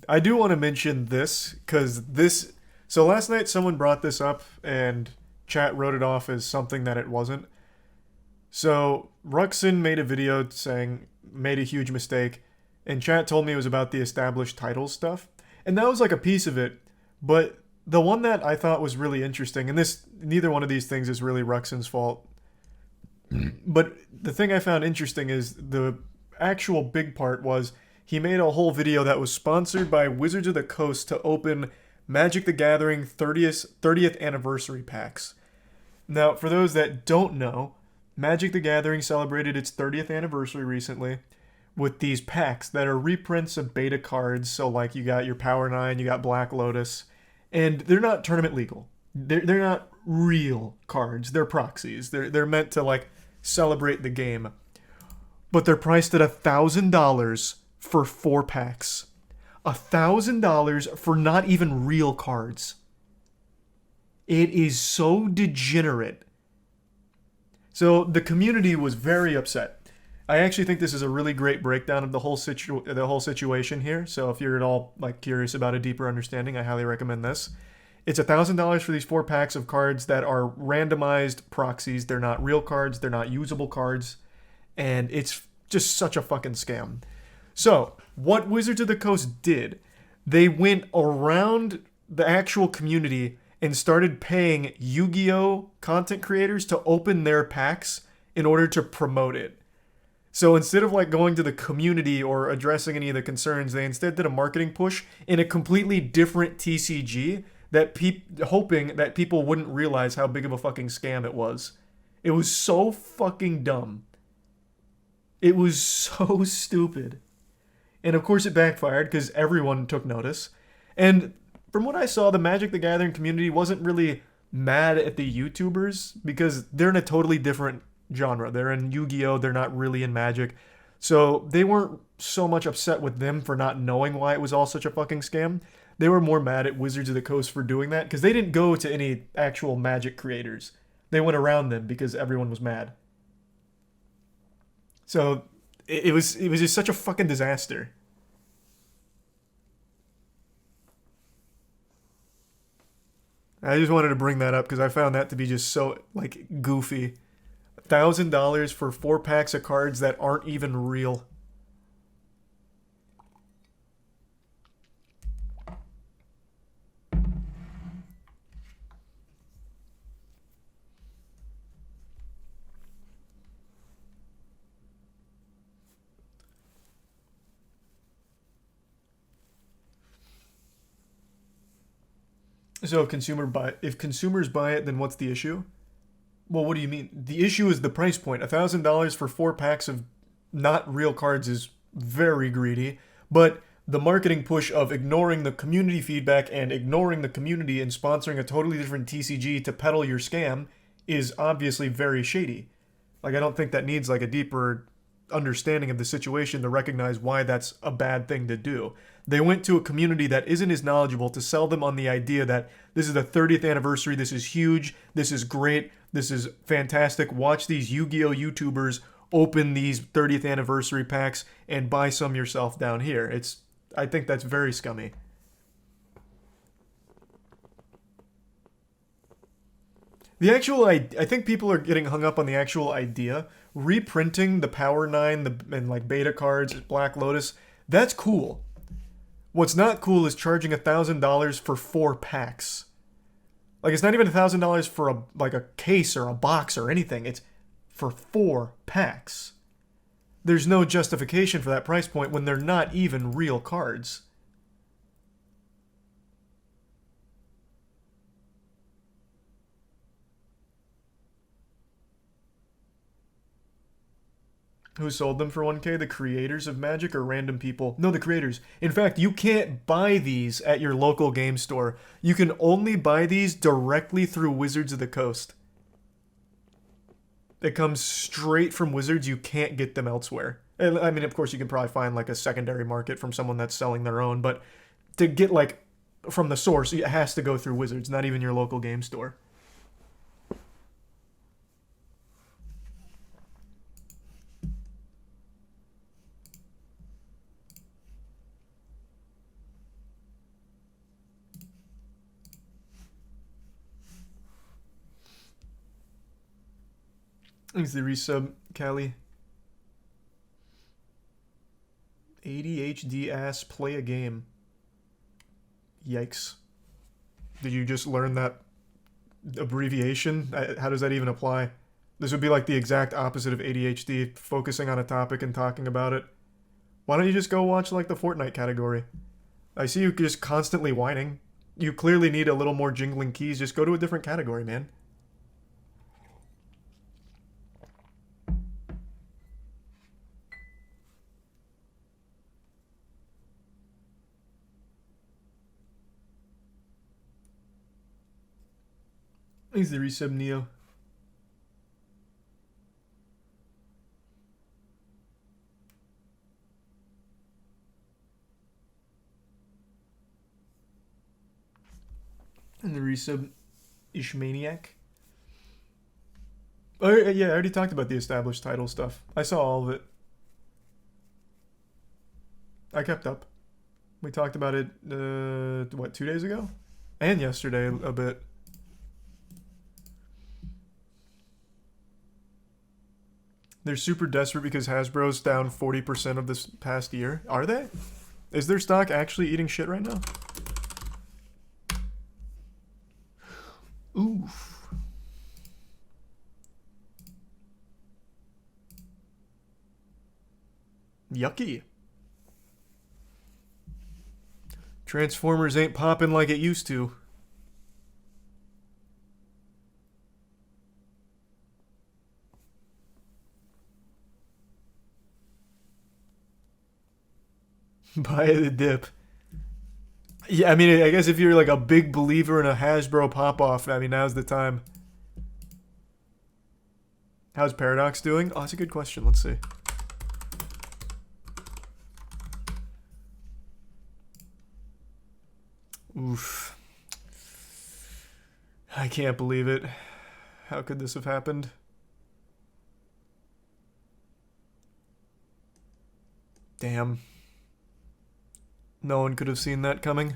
I do want to mention this because this. So last night someone brought this up and chat wrote it off as something that it wasn't. So Ruxin made a video saying made a huge mistake, and chat told me it was about the established titles stuff, and that was like a piece of it. But the one that I thought was really interesting, and this neither one of these things is really Ruxin's fault, but the thing I found interesting is the actual big part was he made a whole video that was sponsored by Wizards of the Coast to open Magic the Gathering 30th anniversary packs. Now, for those that don't know, Magic the Gathering celebrated its 30th anniversary recently with these packs that are reprints of beta cards. So, like, you got your Power 9, you got Black Lotus, and they're not tournament legal. They're not real cards, they're proxies. They're meant to, like, celebrate the game. But they're priced at $1,000 for 4 packs. $1,000 for not even real cards. It is so degenerate. So the community was very upset. I actually think this is a really great breakdown of the whole situation here. So if you're at all like curious about a deeper understanding, I highly recommend this. It's $1,000 for these 4 packs of cards that are randomized proxies. They're not real cards. They're not usable cards, and it's just such a fucking scam. So what Wizards of the Coast did, they went around the actual community and started paying Yu-Gi-Oh content creators to open their packs in order to promote it. So instead of like going to the community or addressing any of the concerns, they instead did a marketing push in a completely different TCG that hoping that people wouldn't realize how big of a fucking scam it was. It was so fucking dumb. It was so stupid. And of course it backfired because everyone took notice. And from what I saw, the Magic the Gathering community wasn't really mad at the YouTubers because they're in a totally different genre. They're in Yu-Gi-Oh! They're not really in Magic. So they weren't so much upset with them for not knowing why it was all such a fucking scam. They were more mad at Wizards of the Coast for doing that because they didn't go to any actual Magic creators. They went around them because everyone was mad. So it was just such a fucking disaster. I just wanted to bring that up because I found that to be just so like goofy. $1,000 for 4 packs of cards that aren't even real. So if consumers buy it, then what's the issue? Well, what do you mean? The issue is the price point. $1,000 for 4 packs of not real cards is very greedy, but the marketing push of ignoring the community feedback and ignoring the community and sponsoring a totally different TCG to peddle your scam is obviously very shady. Like, I don't think that needs like a deeper understanding of the situation to recognize why that's a bad thing to do. They went to a community that isn't as knowledgeable to sell them on the idea that this is the 30th anniversary, this is huge, this is great, this is fantastic. Watch these Yu-Gi-Oh YouTubers open these 30th anniversary packs and buy some yourself down here. I think that's very scummy. I think people are getting hung up on the actual idea. Reprinting the Power 9 and like beta cards, Black Lotus, that's cool. What's not cool is charging $1,000 for 4 packs. Like, it's not even $1,000 for a case or a box or anything. It's for 4 packs. There's no justification for that price point when they're not even real cards. Who sold them for 1K? The creators of Magic or random people? No, the creators. In fact, you can't buy these at your local game store. You can only buy these directly through Wizards of the Coast. It comes straight from Wizards. You can't get them elsewhere. And, I mean, of course, you can probably find like a secondary market from someone that's selling their own, but to get like from the source, it has to go through Wizards, not even your local game store. Thanks the resub, Callie. ADHD ass play a game. Yikes. Did you just learn that abbreviation? How does that even apply? This would be like the exact opposite of ADHD, focusing on a topic and talking about it. Why don't you just go watch like the Fortnite category? I see you just constantly whining. You clearly need a little more jingling keys. Just go to a different category, man. He's the resub Neo. And the resub Ishmaniac. Oh yeah, I already talked about the established title stuff. I saw all of it. I kept up. We talked about it, what, 2 days ago? And yesterday a bit. They're super desperate because Hasbro's down 40% of this past year. Are they? Is their stock actually eating shit right now? Oof. Yucky. Transformers ain't popping like it used to. Buy the dip. Yeah, I mean, I guess if you're like a big believer in a Hasbro pop-off, I mean, now's the time. How's Paradox doing? Oh, that's a good question. Let's see. Oof. I can't believe it. How could this have happened? Damn. No one could have seen that coming.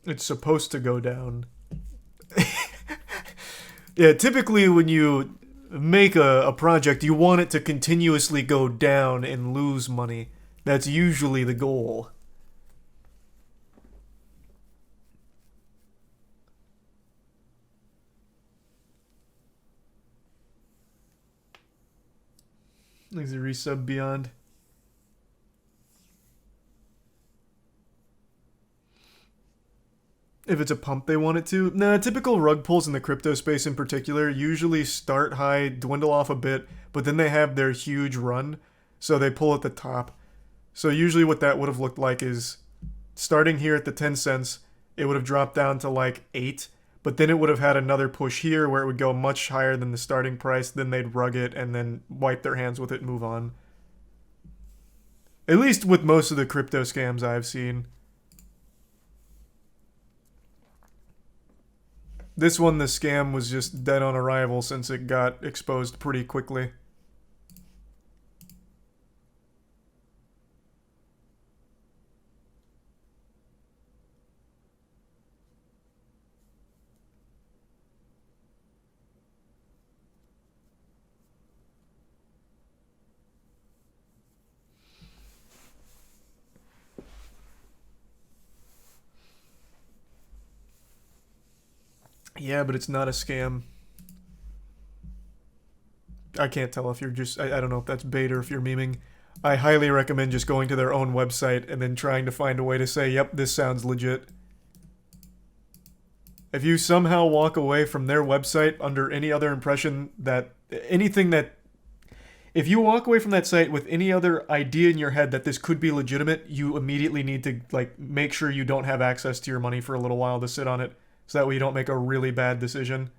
It's supposed to go down. Yeah, typically when you make a project, you want it to continuously go down and lose money. That's usually the goal. There's a resub beyond. If it's a pump they want it to. Nah, typical rug pulls in the crypto space in particular usually start high, dwindle off a bit, but then they have their huge run, so they pull at the top. So usually what that would have looked like is starting here at the 10 cents, it would have dropped down to like 8, but then it would have had another push here where it would go much higher than the starting price, then they'd rug it and then wipe their hands with it and move on. At least with most of the crypto scams I've seen. This one, the scam was just dead on arrival since it got exposed pretty quickly. Yeah, but it's not a scam. I can't tell if you're just... I don't know if that's bait or if you're memeing. I highly recommend just going to their own website and then trying to find a way to say, yep, this sounds legit. If you somehow walk away from their website under any other impression that... anything that... If you walk away from that site with any other idea in your head that this could be legitimate, you immediately need to like make sure you don't have access to your money for a little while to sit on it. So that way you don't make a really bad decision.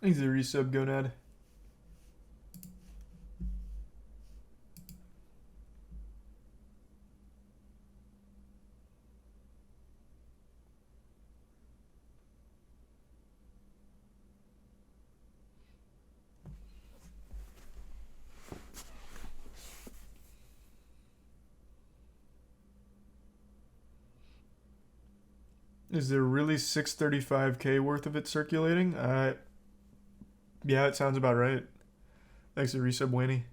Thanks the resub, Gonad. Is there really 635k worth of it circulating? Yeah, it sounds about right. Thanks to resub, Winnie.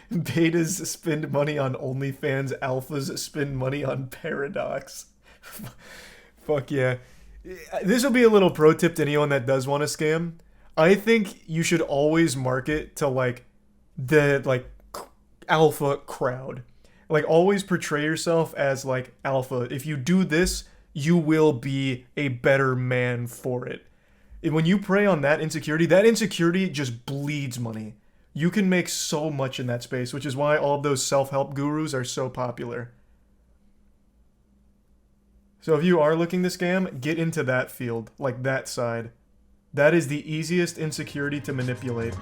Betas spend money on OnlyFans, alphas spend money on Paradox. Fuck yeah. This will be a little pro tip to anyone that does want to scam. I think you should always market to like the alpha crowd. Like always portray yourself as like alpha. If you do this, you will be a better man for it. And when you prey on that insecurity just bleeds money. You can make so much in that space, which is why all of those self-help gurus are so popular. So if you are looking to scam, get into that field, like that side. That is the easiest insecurity to manipulate.